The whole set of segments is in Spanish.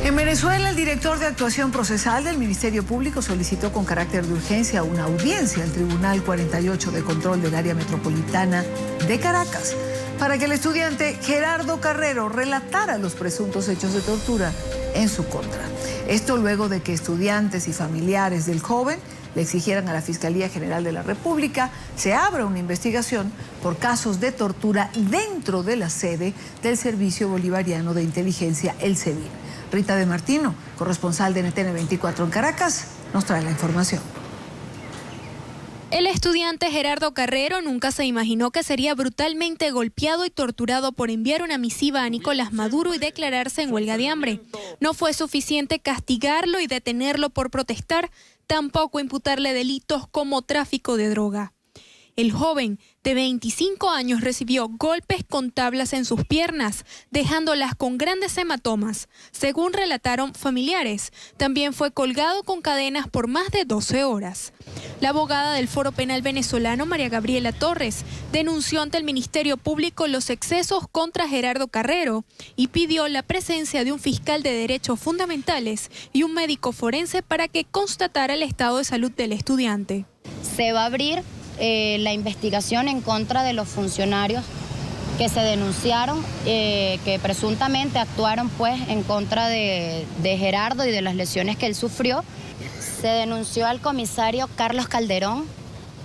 En Venezuela, el director de actuación procesal del Ministerio Público solicitó con carácter de urgencia una audiencia al Tribunal 48 de Control del Área Metropolitana de Caracas para que el estudiante Gerardo Carrero relatara los presuntos hechos de tortura en su contra. Esto luego de que estudiantes y familiares del joven le exigieran a la Fiscalía General de la República se abra una investigación por casos de tortura dentro de la sede del Servicio Bolivariano de Inteligencia, el SEBIN. Rita de Martino, corresponsal de NTN 24 en Caracas, nos trae la información. El estudiante Gerardo Carrero nunca se imaginó que sería brutalmente golpeado y torturado por enviar una misiva a Nicolás Maduro y declararse en huelga de hambre. No fue suficiente castigarlo y detenerlo por protestar, tampoco imputarle delitos como tráfico de droga. El joven de 25 años recibió golpes con tablas en sus piernas, dejándolas con grandes hematomas, según relataron familiares. También fue colgado con cadenas por más de 12 horas. La abogada del Foro Penal venezolano, María Gabriela Torres, denunció ante el Ministerio Público los excesos contra Gerardo Carrero y pidió la presencia de un fiscal de derechos fundamentales y un médico forense para que constatara el estado de salud del estudiante. Se va a abrir la investigación en contra de los funcionarios que se denunciaron, que presuntamente actuaron pues en contra de Gerardo y de las lesiones que él sufrió. Se denunció al comisario Carlos Calderón,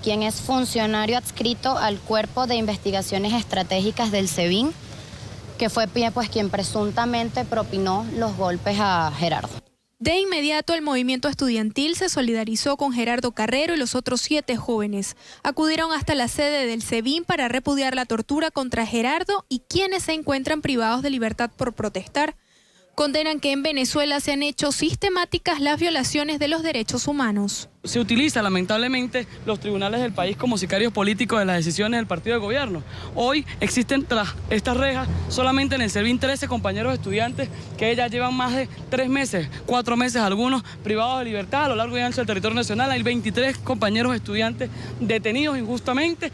quien es funcionario adscrito al Cuerpo de Investigaciones Estratégicas del SEBIN, que fue pues quien presuntamente propinó los golpes a Gerardo. De inmediato, el movimiento estudiantil se solidarizó con Gerardo Carrero y los otros 7 jóvenes. Acudieron hasta la sede del SEBIN para repudiar la tortura contra Gerardo y quienes se encuentran privados de libertad por protestar. Condenan que en Venezuela se han hecho sistemáticas las violaciones de los derechos humanos. Se utiliza lamentablemente los tribunales del país como sicarios políticos de las decisiones del partido de gobierno. Hoy existen tras estas rejas solamente en el SEBIN 13 compañeros estudiantes que ya llevan más de 3 meses, 4 meses algunos privados de libertad a lo largo y ancho del territorio nacional. Hay 23 compañeros estudiantes detenidos injustamente.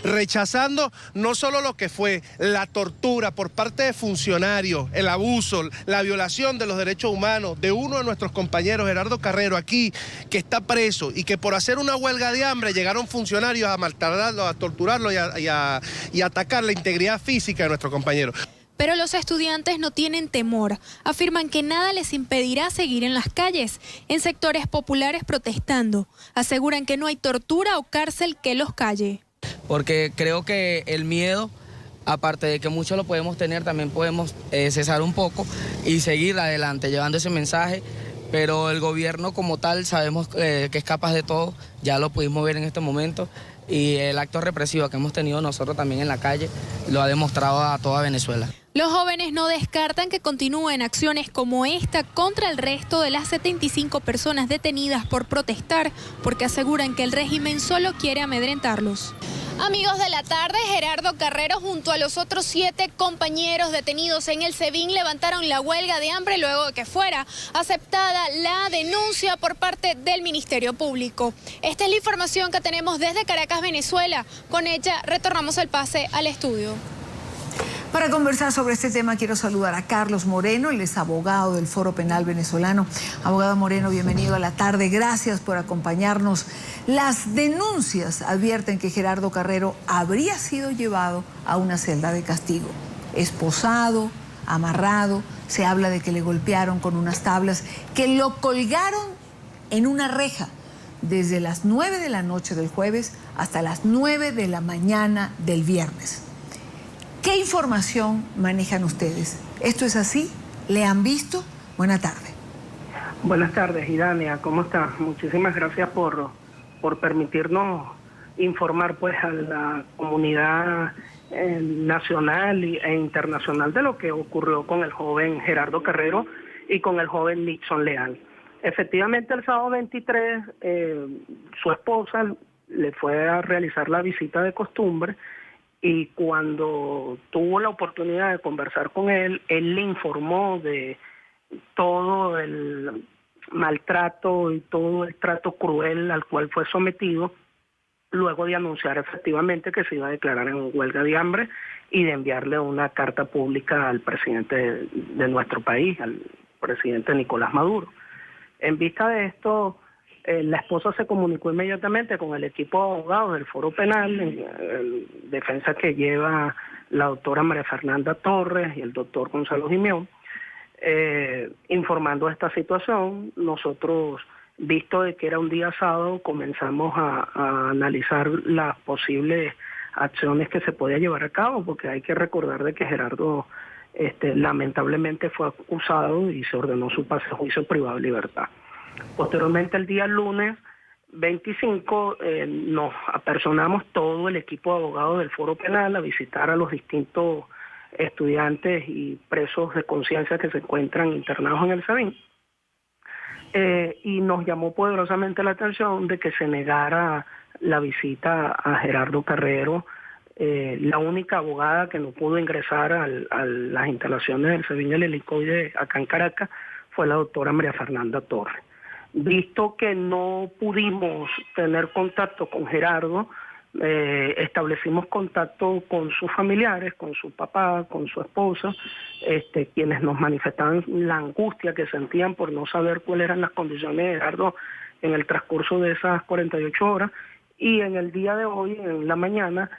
Rechazando no solo lo que fue la tortura por parte de funcionarios, el abuso, la violación de los derechos humanos de uno de nuestros compañeros, Gerardo Carrero, aquí, que está preso y que por hacer una huelga de hambre llegaron funcionarios a maltratarlo, a torturarlo y a atacar la integridad física de nuestro compañero. Pero los estudiantes no tienen temor. Afirman que nada les impedirá seguir en las calles, en sectores populares protestando. Aseguran que no hay tortura o cárcel que los calle. Porque creo que el miedo, aparte de que muchos lo podemos tener, también podemos cesar un poco y seguir adelante llevando ese mensaje, pero el gobierno como tal sabemos que es capaz de todo, ya lo pudimos ver en este momento, y el acto represivo que hemos tenido nosotros también en la calle lo ha demostrado a toda Venezuela. Los jóvenes no descartan que continúen acciones como esta contra el resto de las 75 personas detenidas por protestar, porque aseguran que el régimen solo quiere amedrentarlos. Amigos de la tarde, Gerardo Carrero junto a los otros 7 compañeros detenidos en el SEBIN levantaron la huelga de hambre luego de que fuera aceptada la denuncia por parte del Ministerio Público. Esta es la información que tenemos desde Caracas, Venezuela. Con ella retornamos el pase al estudio. Para conversar sobre este tema quiero saludar a Carlos Moreno, él es abogado del Foro Penal venezolano. Abogado Moreno, bienvenido a la tarde, gracias por acompañarnos. Las denuncias advierten que Gerardo Carrero habría sido llevado a una celda de castigo, esposado, amarrado, se habla de que le golpearon con unas tablas, que lo colgaron en una reja desde las 9 de la noche del jueves hasta las 9 de la mañana del viernes. ¿Qué información manejan ustedes? ¿Esto es así? ¿Le han visto? Buena tarde. Buenas tardes, Idania. ¿Cómo estás? Muchísimas gracias por permitirnos informar pues a la comunidad nacional e internacional de lo que ocurrió con el joven Gerardo Carrero y con el joven Nixon Leal. Efectivamente, el sábado 23, su esposa le fue a realizar la visita de costumbre. Y cuando tuvo la oportunidad de conversar con él le informó de todo el maltrato y todo el trato cruel al cual fue sometido, luego de anunciar efectivamente que se iba a declarar en huelga de hambre y de enviarle una carta pública al presidente de nuestro país, al presidente Nicolás Maduro. En vista de esto, la esposa se comunicó inmediatamente con el equipo de abogados del Foro Penal, en defensa que lleva la doctora María Fernanda Torres y el doctor Gonzalo Gimión, informando de esta situación. Nosotros, visto de que era un día sábado, comenzamos a analizar las posibles acciones que se podía llevar a cabo, porque hay que recordar de que Gerardo lamentablemente fue acusado y se ordenó su pase a juicio privado de libertad. Posteriormente, el día lunes 25, nos apersonamos todo el equipo de abogados del Foro Penal a visitar a los distintos estudiantes y presos de conciencia que se encuentran internados en el SEBIN. Y nos llamó poderosamente la atención de que se negara la visita a Gerardo Carrero. La única abogada que no pudo ingresar a las instalaciones del SEBIN y el helicoide acá en Caracas fue la doctora María Fernanda Torres. Visto que no pudimos tener contacto con Gerardo, establecimos contacto con sus familiares, con su papá, con su esposa, quienes nos manifestaban la angustia que sentían por no saber cuáles eran las condiciones de Gerardo en el transcurso de esas 48 horas. Y en el día de hoy, en la mañana,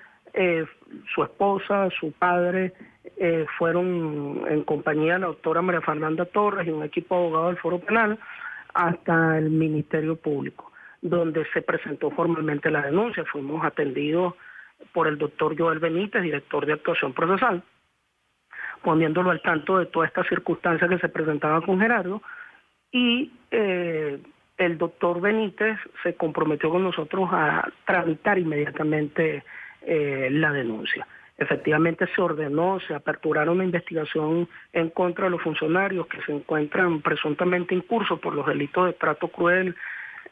su esposa, su padre, fueron en compañía de la doctora María Fernanda Torres y un equipo de abogados del Foro Penal hasta el Ministerio Público, donde se presentó formalmente la denuncia. Fuimos atendidos por el doctor Joel Benítez, director de actuación procesal, poniéndolo al tanto de toda esta circunstancia que se presentaba con Gerardo, y el doctor Benítez se comprometió con nosotros a tramitar inmediatamente la denuncia. Efectivamente se ordenó, se aperturaron una investigación en contra de los funcionarios que se encuentran presuntamente incursos por los delitos de trato cruel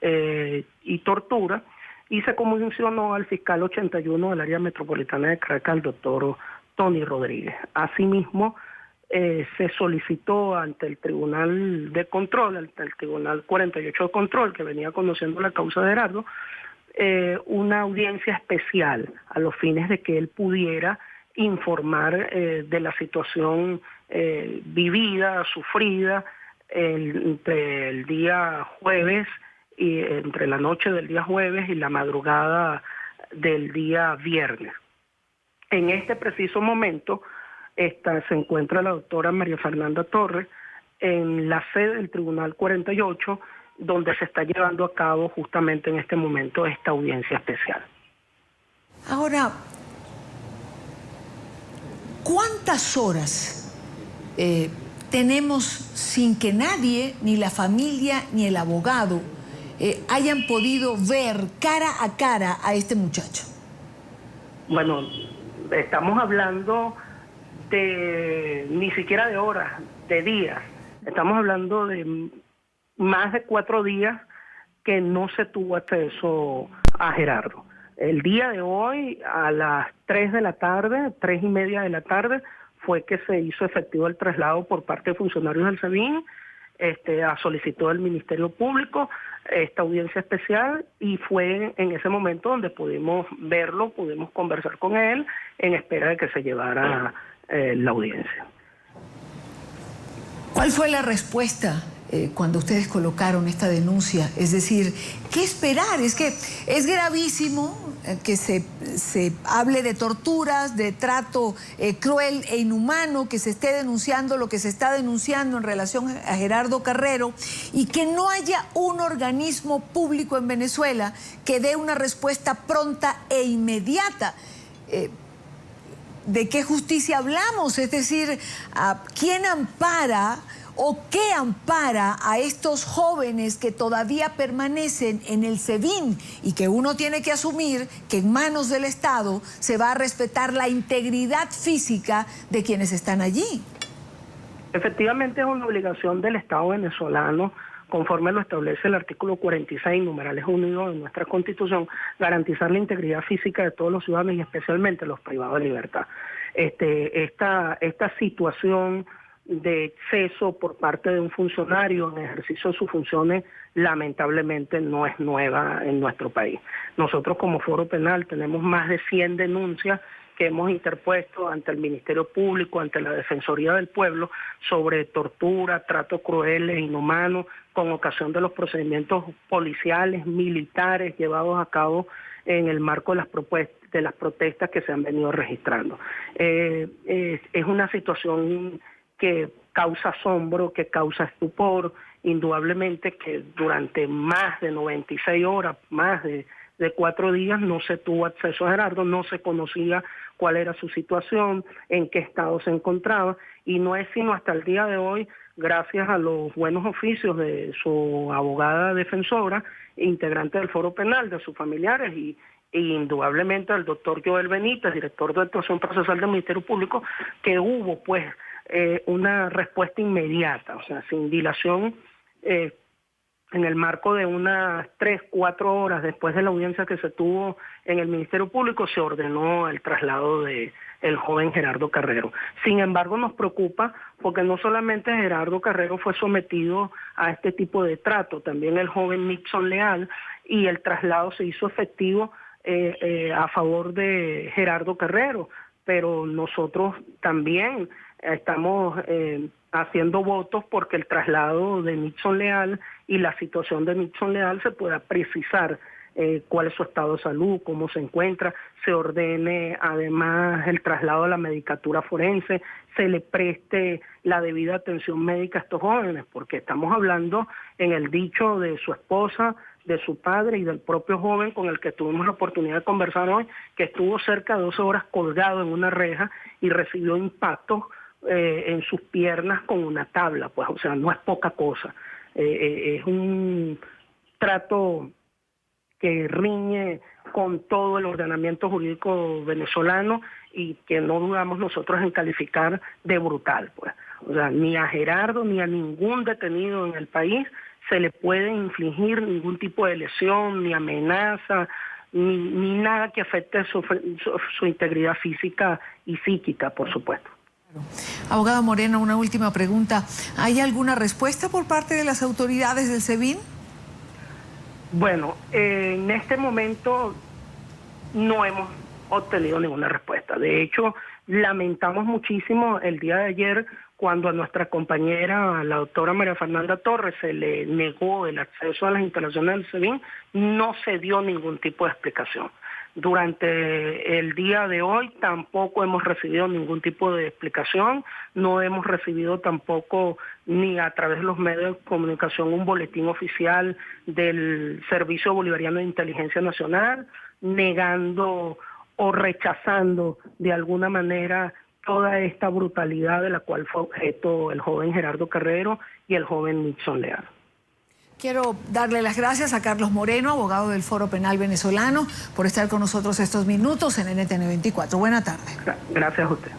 y tortura, y se comisionó al fiscal 81 del área metropolitana de Caracas, el doctor Tony Rodríguez. Asimismo, se solicitó ante el Tribunal de Control, ante el Tribunal 48 de Control, que venía conociendo la causa de Gerardo, una audiencia especial a los fines de que él pudiera informar de la situación vivida, sufrida entre el día jueves y entre la noche del día jueves y la madrugada del día viernes. En este preciso momento se encuentra la doctora María Fernanda Torres en la sede del Tribunal 48, donde se está llevando a cabo justamente en este momento esta audiencia especial. Ahora, ¿cuántas horas tenemos sin que nadie, ni la familia, ni el abogado, hayan podido ver cara a cara a este muchacho? Bueno, estamos hablando de ni siquiera de horas, de días. Estamos hablando de más de 4 días que no se tuvo acceso a Gerardo. El día de hoy, a las 3 de la tarde, 3:30 de la tarde, fue que se hizo efectivo el traslado por parte de funcionarios del SEBIN, a solicitud del Ministerio Público, esta audiencia especial, y fue en ese momento donde pudimos verlo, pudimos conversar con él, en espera de que se llevara la audiencia. ¿Cuál fue la respuesta cuando ustedes colocaron esta denuncia? Es decir, ¿qué esperar? Es que es gravísimo que se hable de torturas, de trato cruel e inhumano, que se esté denunciando lo que se está denunciando en relación a Gerardo Carrero, y que no haya un organismo público en Venezuela que dé una respuesta pronta e inmediata. ¿De qué justicia hablamos? Es decir, ¿quién ampara o qué ampara a estos jóvenes que todavía permanecen en el SEBIN y que uno tiene que asumir que en manos del Estado se va a respetar la integridad física de quienes están allí? Efectivamente es una obligación del Estado venezolano, conforme lo establece el artículo 46, numerales 1 y 2 de nuestra Constitución, garantizar la integridad física de todos los ciudadanos y especialmente los privados de libertad. Esta situación de exceso por parte de un funcionario en ejercicio de sus funciones lamentablemente no es nueva en nuestro país. Nosotros como Foro Penal tenemos más de 100 denuncias que hemos interpuesto ante el Ministerio Público, ante la Defensoría del Pueblo, sobre tortura, tratos crueles e inhumanos con ocasión de los procedimientos policiales, militares llevados a cabo en el marco de las protestas que se han venido registrando. Es una situación que causa asombro, que causa estupor, indudablemente que durante más de 96 horas, más de 4 días, no se tuvo acceso a Gerardo, no se conocía cuál era su situación, en qué estado se encontraba, y no es sino hasta el día de hoy, gracias a los buenos oficios de su abogada defensora, integrante del Foro Penal, de sus familiares y indudablemente al doctor Joel Benítez, director de actuación procesal del Ministerio Público, que hubo pues una respuesta inmediata, o sea, sin dilación, en el marco de unas 3-4 horas después de la audiencia que se tuvo en el Ministerio Público, se ordenó el traslado de el joven Gerardo Carrero. Sin embargo, nos preocupa porque no solamente Gerardo Carrero fue sometido a este tipo de trato, también el joven Nixon Leal, y el traslado se hizo efectivo a favor de Gerardo Carrero, pero nosotros también estamos haciendo votos porque el traslado de Nixon Leal y la situación de Nixon Leal se pueda precisar cuál es su estado de salud, cómo se encuentra, se ordene además el traslado a la medicatura forense, se le preste la debida atención médica a estos jóvenes, porque estamos hablando en el dicho de su esposa, de su padre y del propio joven con el que tuvimos la oportunidad de conversar hoy, que estuvo cerca de 12 horas colgado en una reja y recibió impactos en sus piernas con una tabla, pues, o sea, no es poca cosa. Es un trato que riñe con todo el ordenamiento jurídico venezolano y que no dudamos nosotros en calificar de brutal, pues. O sea, ni a Gerardo ni a ningún detenido en el país se le puede infligir ningún tipo de lesión, ni amenaza, ni nada que afecte su integridad física y psíquica, por supuesto. Abogado Moreno, una última pregunta. ¿Hay alguna respuesta por parte de las autoridades del SEBIN? Bueno, en este momento no hemos obtenido ninguna respuesta. De hecho, lamentamos muchísimo el día de ayer cuando a nuestra compañera, la doctora María Fernanda Torres, se le negó el acceso a las instalaciones del SEBIN, no se dio ningún tipo de explicación. Durante el día de hoy tampoco hemos recibido ningún tipo de explicación, no hemos recibido tampoco ni a través de los medios de comunicación un boletín oficial del Servicio Bolivariano de Inteligencia Nacional, negando o rechazando de alguna manera toda esta brutalidad de la cual fue objeto el joven Gerardo Carrero y el joven Nixon Leal. Quiero darle las gracias a Carlos Moreno, abogado del Foro Penal Venezolano, por estar con nosotros estos minutos en NTN 24. Buena tarde. Gracias a usted.